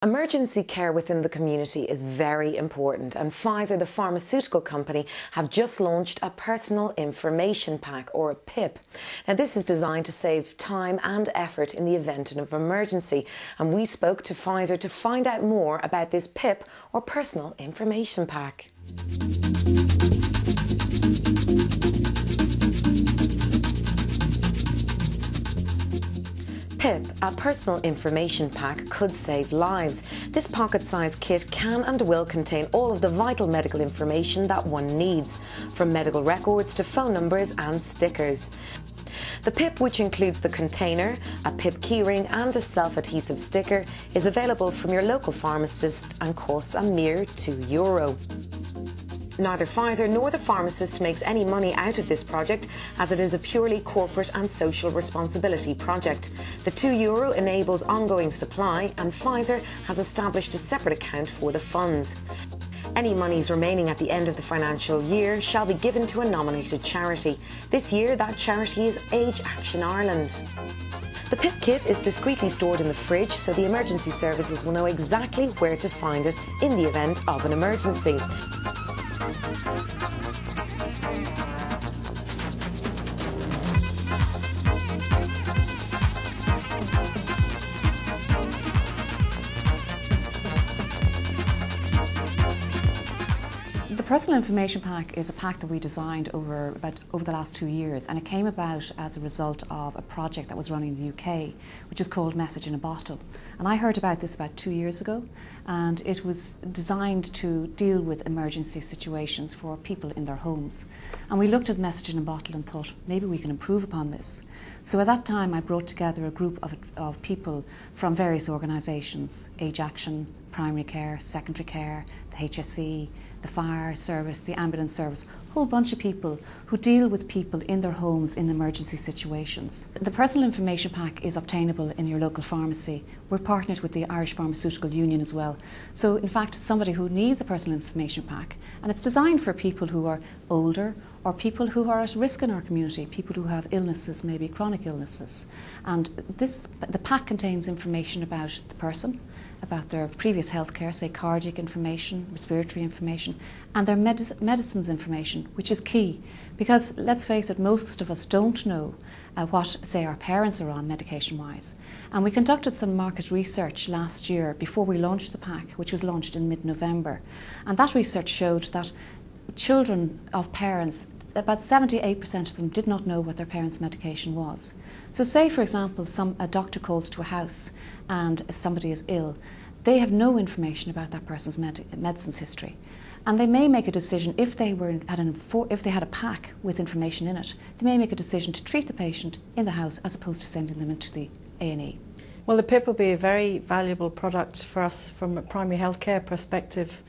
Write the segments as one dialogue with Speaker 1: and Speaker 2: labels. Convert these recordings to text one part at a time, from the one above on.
Speaker 1: Emergency care within the community is very important, and Pfizer, the pharmaceutical company, have just launched a personal information pack, or a PIP. Now, this is designed to save time and effort in the event of an emergency, and we spoke to Pfizer to find out more about this PIP, or personal information pack. PIP, a personal information pack, could save lives. This pocket-sized kit can and will contain all of the vital medical information that one needs, from medical records to phone numbers and stickers. The PIP, which includes the container, a PIP keyring and a self-adhesive sticker, is available from your local pharmacist and costs a mere €2. Neither Pfizer nor the Pharmacist makes any money out of this project, as it is a purely corporate and social responsibility project. The €2 enables ongoing supply, and Pfizer has established a separate account for the funds. Any monies remaining at the end of the financial year shall be given to a nominated charity. This year, that charity is Age Action Ireland. The PIP kit is discreetly stored in the fridge, so the emergency services will know exactly where to find it in the event of an emergency.
Speaker 2: The personal information pack is a pack that we designed over the last 2 years, and it came about as a result of a project that was running in the UK, which is called Message in a Bottle. And I heard about this about 2 years ago, and it was designed to deal with emergency situations for people in their homes. And we looked at Message in a Bottle and thought, maybe we can improve upon this. So at that time I brought together a group of people from various organisations: Age Action, Primary Care, Secondary Care, the HSE, the fire service, the ambulance service, a whole bunch of people who deal with people in their homes in emergency situations. The personal information pack is obtainable in your local pharmacy. We're partnered with the Irish Pharmaceutical Union as well. So in fact, somebody who needs a personal information pack, and it's designed for people who are older or people who are at risk in our community, people who have illnesses, maybe chronic illnesses. And the pack contains information about the person, about their previous healthcare, say cardiac information, respiratory information, and their medicines information, which is key. Because let's face it, most of us don't know what, say, our parents are on medication-wise. And we conducted some market research last year before we launched the pack, which was launched in mid-November. And that research showed that children of parents, about 78% of them did not know what their parents' medication was. So say, for example, a doctor calls to a house and somebody is ill. They have no information about that person's medicines history. And they may make a decision, if they had a pack with information in it, they may make a decision to treat the patient in the house as opposed to sending them into the A&E.
Speaker 3: Well, the PIP will be a very valuable product for us from a primary healthcare perspective,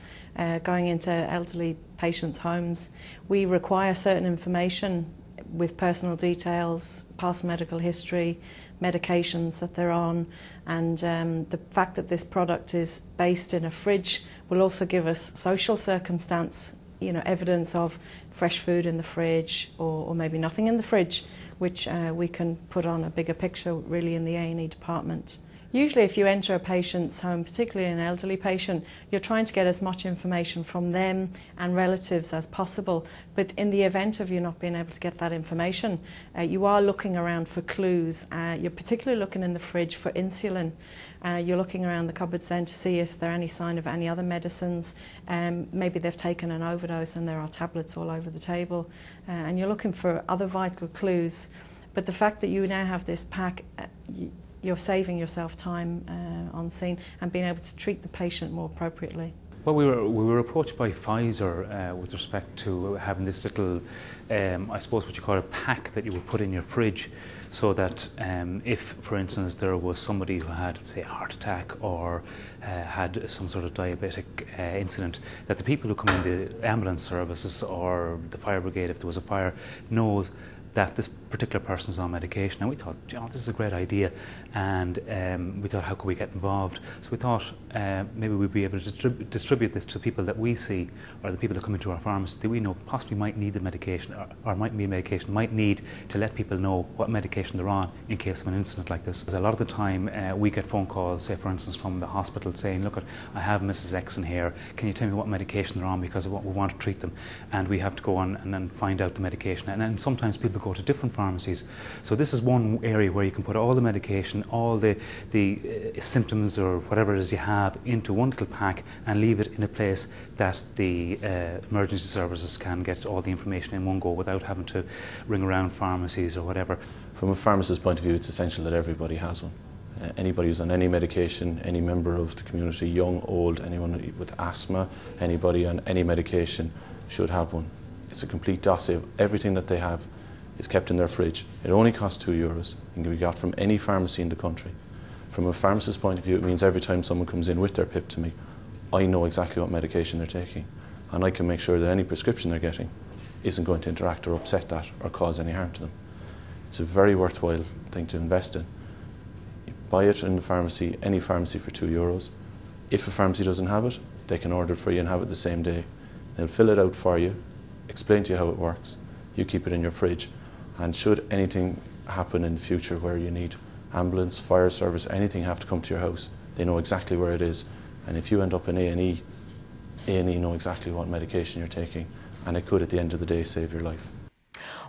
Speaker 3: going into elderly patients' homes. We require certain information with personal details, past medical history, medications that they're on, and the fact that this product is based in a fridge will also give us social circumstance, evidence of fresh food in the fridge or maybe nothing in the fridge, which we can put on a bigger picture really in the A&E department. Usually if you enter a patient's home, particularly an elderly patient, you're trying to get as much information from them and relatives as possible. But in the event of you not being able to get that information, you are looking around for clues. You're particularly looking in the fridge for insulin. You're looking around the cupboards then to see if there are any sign of any other medicines. Maybe they've taken an overdose and there are tablets all over the table. And you're looking for other vital clues. But the fact that you now have this pack, you're saving yourself time on scene and being able to treat the patient more appropriately.
Speaker 4: Well, we were approached by Pfizer with respect to having this little, I suppose what you call a pack that you would put in your fridge, so that if, for instance, there was somebody who had, say, a heart attack or had some sort of diabetic incident, that the people who come in the ambulance services or the fire brigade, if there was a fire, knows that this particular person is on medication, and we thought, you know, this is a great idea, and we thought, how could we get involved? So we thought maybe we'd be able to distribute this to people that we see, or the people that come into our pharmacy that we know possibly might need the medication, or might need medication, might need to let people know what medication they're on in case of an incident like this. Because a lot of the time we get phone calls, say for instance from the hospital, saying, look, I have Mrs. X in here, can you tell me what medication they're on, because we want to treat them, and we have to go on and then find out the medication. And then sometimes people go to different pharmacies. So this is one area where you can put all the medication, all the symptoms or whatever it is you have into one little pack and leave it in a place that the emergency services can get all the information in one go without having to ring around pharmacies or whatever.
Speaker 5: From a pharmacist's point of view, it's essential that everybody has one. Anybody who's on any medication, any member of the community, young, old, anyone with asthma, anybody on any medication should have one. It's a complete dossier of everything that they have is kept in their fridge. It only costs €2 and can be got from any pharmacy in the country. From a pharmacist's point of view, it means every time someone comes in with their PIP to me, I know exactly what medication they're taking, and I can make sure that any prescription they're getting isn't going to interact or upset that or cause any harm to them. It's a very worthwhile thing to invest in. You buy it in the pharmacy, any pharmacy, for €2. If a pharmacy doesn't have it, they can order it for you and have it the same day. They'll fill it out for you, explain to you how it works. You keep it in your fridge, and should anything happen in the future where you need ambulance, fire service, anything have to come to your house, they know exactly where it is. And if you end up in A&E know exactly what medication you're taking, and it could at the end of the day save your life.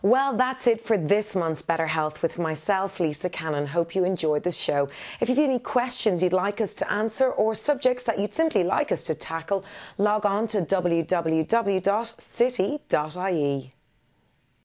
Speaker 1: Well, that's it for this month's Better Health with myself, Lisa Cannon. Hope you enjoyed this show. If you've any questions you'd like us to answer or subjects that you'd simply like us to tackle, log on to www.city.ie.